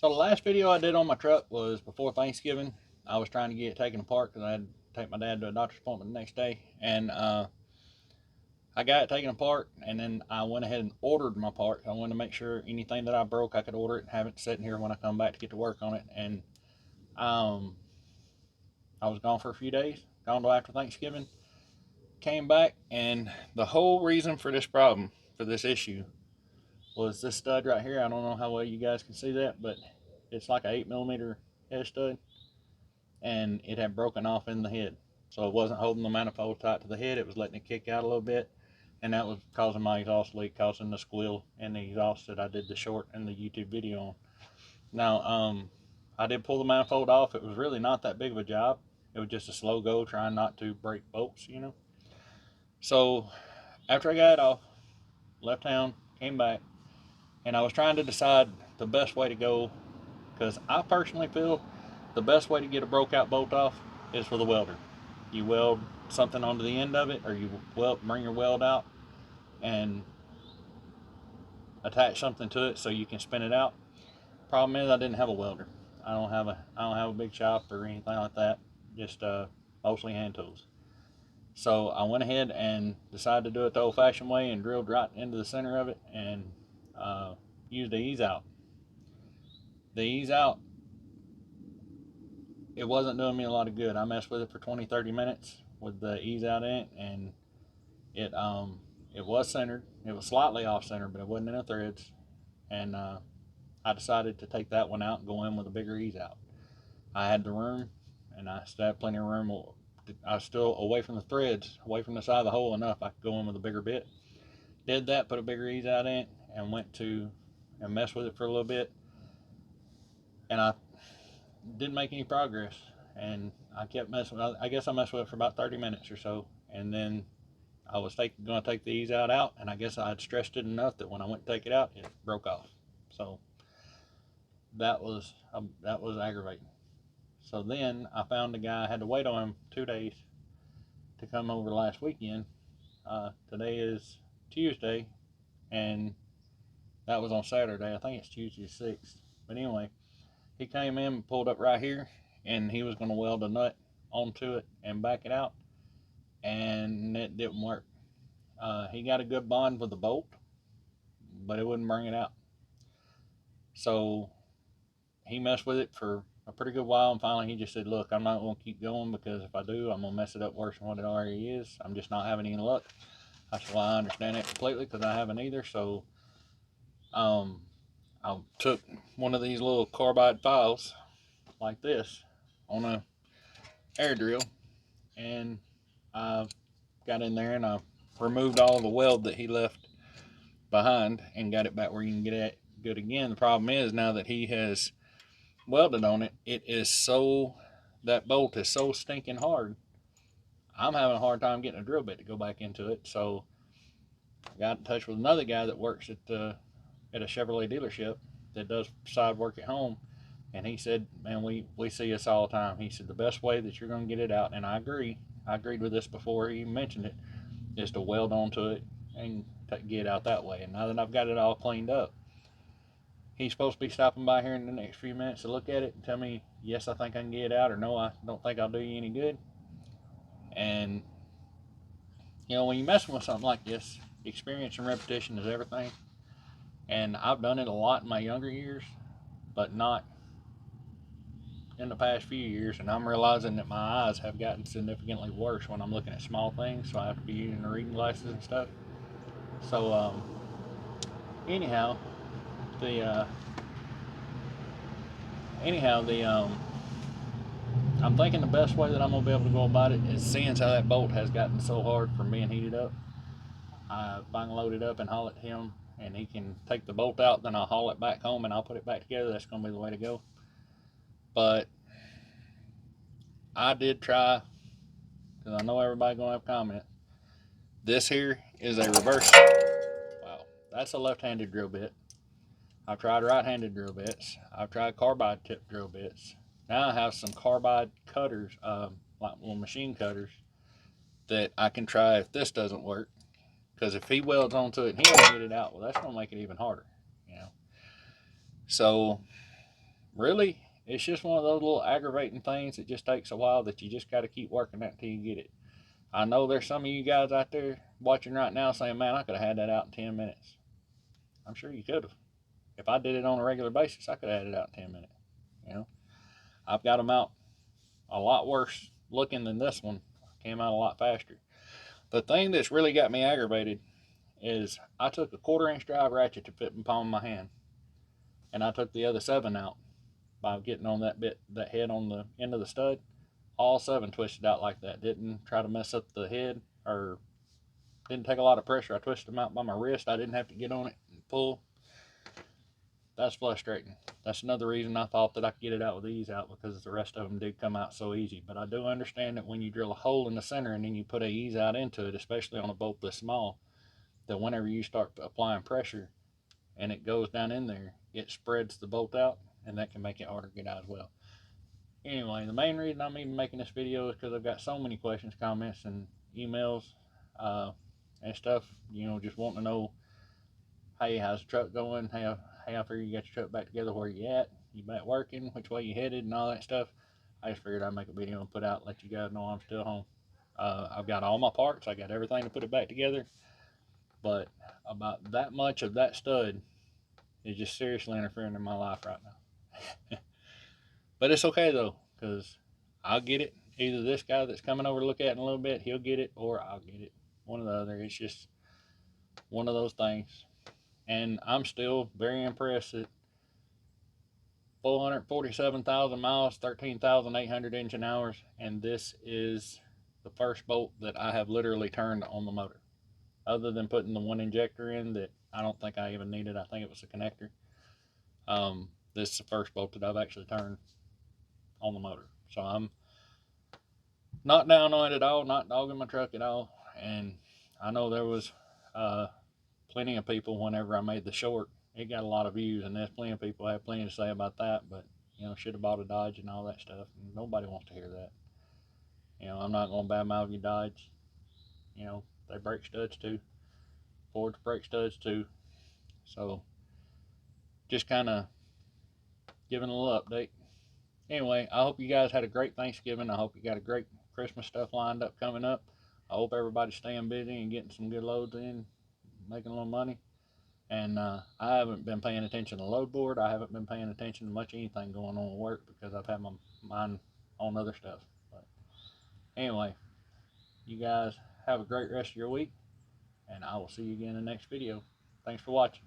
So the last video I did on my truck was before Thanksgiving. I was trying to get it taken apart because I had to take my dad to a doctor's appointment the next day. And I got it taken apart, and then I went ahead and ordered my parts. I wanted to make sure anything that I broke, I could order it and have it sitting here when I come back to get to work on it. And I was gone for a few days, gone till after Thanksgiving. Came back, and the whole reason for this problem, for this issue, was this stud right here. I don't know how well you guys can see that, but it's like a 8mm head stud, and it had broken off in the head. So it wasn't holding the manifold tight to the head, it was letting it kick out a little bit, and that was causing my exhaust leak, causing the squeal in the exhaust that I did the short and the YouTube video on. Now, I did pull the manifold off. It was really not that big of a job. It was just a slow go, trying not to break bolts, you know. So after I got it off, left town, came back, and I was trying to decide the best way to go, because I personally feel the best way to get a broke out bolt off is with a welder. You weld something onto the end of it, or you bring your weld out and attach something to it so you can spin it out. Problem is, I didn't have a welder. I don't have a big shop or anything like that. Just mostly hand tools. So I went ahead and decided to do it the old-fashioned way and drilled right into the center of it and used the ease out. The ease out, it wasn't doing me a lot of good. I messed with it for 20-30 minutes with the ease out in it, and it was centered. It was slightly off center, but it wasn't in the threads. And I decided to take that one out and go in with a bigger ease out. I had the room, and I still had plenty of room. I was still away from the threads, away from the side of the hole enough I could go in with a bigger bit. Did that, put a bigger ease out in it, and went to and messed with it for a little bit. And I didn't make any progress. And I kept messing with it. I guess I messed with it for about 30 minutes or so. And then I was going to take the ease out, and I guess I had stressed it enough that when I went to take it out, it broke off. So that was aggravating. So then I found a guy. I had to wait on him 2 days to come over last weekend. Today is Tuesday, and that was on Saturday. I think it's Tuesday the 6th. But anyway, he came in and pulled up right here, and he was going to weld a nut onto it and back it out, and it didn't work. He got a good bond with the bolt, but it wouldn't bring it out. So he messed with it for a pretty good while, and finally he just said, look, I'm not going to keep going, because if I do, I'm going to mess it up worse than what it already is. I'm just not having any luck. I said, well, I understand that completely, because I haven't either. So I took one of these little carbide files like this on a air drill, and I got in there and I removed all the weld that he left behind and got it back where you can get it good again. The problem is, now that he has welded on it, that bolt is so stinking hard, I'm having a hard time getting a drill bit to go back into it. So I got in touch with another guy that works at a Chevrolet dealership that does side work at home, and he said, man, we see this all the time. He said the best way that you're going to get it out, and I agreed with this before he mentioned it, is to weld onto it and get it out that way. And now that I've got it all cleaned up, he's supposed to be stopping by here in the next few minutes to look at it and tell me, yes, I think I can get it out, or no, I don't think I'll do you any good. And when you're messing with something like this, experience and repetition is everything. And I've done it a lot in my younger years, but not in the past few years. And I'm realizing that my eyes have gotten significantly worse when I'm looking at small things, so I have to be using the reading glasses and stuff. So anyhow, I'm thinking the best way that I'm going to be able to go about it is, seeing how that bolt has gotten so hard from being heated up, if I can load it up and haul it to him, and he can take the bolt out, then I'll haul it back home and I'll put it back together. That's going to be the way to go. But I did try, because I know everybody's going to have comments. This here is a reverse. Wow, that's a left-handed drill bit. I've tried right-handed drill bits. I've tried carbide tip drill bits. Now I have some carbide cutters, like little machine cutters, that I can try if this doesn't work. Because if he welds onto it and he won't get it out, well, that's going to make it even harder, So really, it's just one of those little aggravating things that just takes a while that you just got to keep working at till you get it. I know there's some of you guys out there watching right now saying, man, I could have had that out in 10 minutes. I'm sure you could have. If I did it on a regular basis, I could have had it out in 10 minutes. You know, I've got them out a lot worse looking than this one. Came out a lot faster. The thing that's really got me aggravated is I took a 1/4 inch drive ratchet to fit in the palm of my hand, and I took the other 7 out by getting on that head on the end of the stud. All 7 twisted out like that. Didn't try to mess up the head or didn't take a lot of pressure. I twisted them out by my wrist. I didn't have to get on it and pull. That's frustrating. That's another reason I thought that I could get it out with ease out, because the rest of them did come out so easy. But I do understand that when you drill a hole in the center and then you put a ease out into it, especially on a bolt this small, that whenever you start applying pressure and it goes down in there, it spreads the bolt out, and that can make it harder to get out as well. Anyway, the main reason I'm even making this video is because I've got so many questions, comments, and emails and stuff. Just wanting to know, hey, how's the truck going? Hey, I figure you got your truck back together. Where you at? You back working? Which way you headed? And all that stuff. I just figured I'd make a video and put out, let you guys know I'm still home. I've got all my parts. I got everything to put it back together. But about that much of that stud is just seriously interfering in my life right now. But it's okay though, because I'll get it. Either this guy that's coming over to look at it in a little bit, he'll get it, or I'll get it. One or the other. It's just one of those things. And I'm still very impressed that 447,000 miles, 13,800 engine hours, and this is the first bolt that I have literally turned on the motor. Other than putting the one injector in that I don't think I even needed. I think it was a connector. This is the first bolt that I've actually turned on the motor. So I'm not down on it at all, not dogging my truck at all. And I know there was plenty of people whenever I made the short. It got a lot of views, and there's plenty of people have plenty to say about that. But should have bought a Dodge and all that stuff. And nobody wants to hear that. I'm not going to badmouth your Dodge. They break studs too. Fords break studs too. So just kind of giving a little update. Anyway, I hope you guys had a great Thanksgiving. I hope you got a great Christmas stuff lined up coming up. I hope everybody's staying busy and getting some good loads in, making a little money. And I haven't been paying attention to the load board. I haven't been paying attention to much anything going on at work because I've had my mind on other stuff. But anyway, you guys have a great rest of your week, and I will see you again in the next video. Thanks for watching.